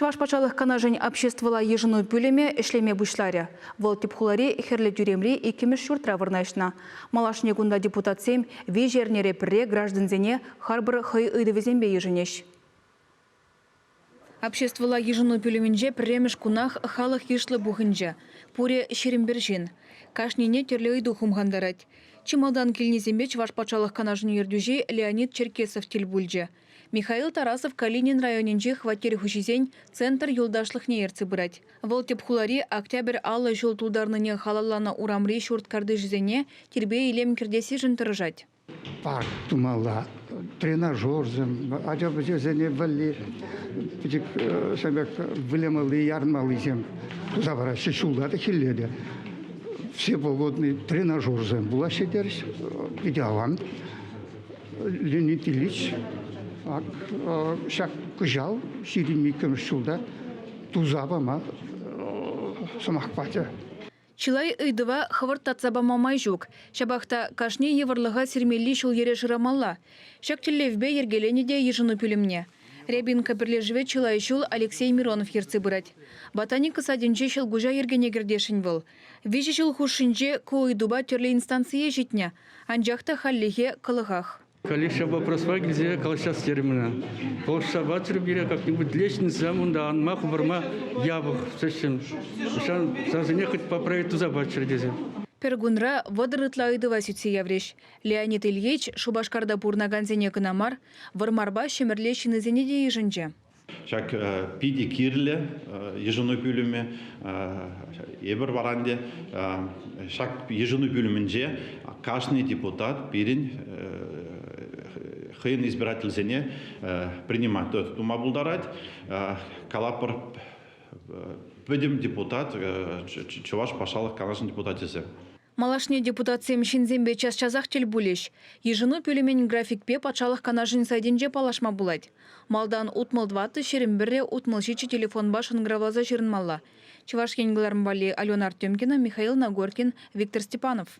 Чуваш пачалых канажень обществовала ежену пюлеме эшлеме бушларе. Вол тепхуларе херле тюремри и кемеш шуртра вырнашна. Малашне гунда депутатсем вежернере пре гражданзене харбыр хай ыдывезембе еженеш. Обществовала ежену пюлеменже премеш кунах халах ешлы бухынже. Пуре шерембержин. Кашнине терле ыйду хумгандарать. Чималдан кильнезембе чуваш пачалых канажень ердюжи Леонид Черкесов тельбульже. Михаил Тарасов Калинин районинже хватер хушизень центр юлдашлых неерцы брать. Вол тепхулари октябрь алла жол тулдарныне халалана урамри шурт карды жизене тербе илем кирдеси жынтырыжать. Парк тумала, тренажерзем, ажабы жизене вали, пичек себек вылемалы ярмалызем, тузавара шешулда хилледе. Все погодные тренажерзем була шедерс, идеалан, Леонид Ильич. Шак кыжал, ширими көміршілді, тузабама, самақпаты. Чилай ыйдыва хвыртатсаба мамай жук. Шабахта кашне еврлыға сермелли шул ере жырамалла. Шак телевбе ергеленеде ежыну пүлімне. Рябин каперлежве чилай шул Алексей Миронов ерцы бырать. Ботаника садинче шыл гужа ергене гердешін был. Вежі шыл хушинче куыдуба терле инстанция житня. Анжақта халлихе кылығақ. Колеша вопрос вагизе, колеша стермина. Колеша батер бере как-нибудь лестница, мунда анмах варма ябах сечем. Шан сразу хоть поправить туза батер дезе. Пергунра водырытла ыдыва сүтсе явреш. Леонид Ильич Шубашкарда пурнаганзене кынамар, вармарба шемерлещины зенеде еженже. Шак пиди кирле ежену пүліме ебір баранде шак ежену пүліменже каждый депутат пирин хейн избирательзене принимать тума булдарать калапыр пөдем депутат чуваш пашалых канашын депутатизе. Малашне депутациям шинзембе час-часах тельбулеш. Ежену пюлемен графикпе пачалых канажын сайденже палашма булать. Малдан утмал 20 шеремберре утмал шичи телефон башын гравлаза жирнмалла. Чувашкенгілерм бали Алена Артемкина, Михаил Нагоркин, Виктор Степанов.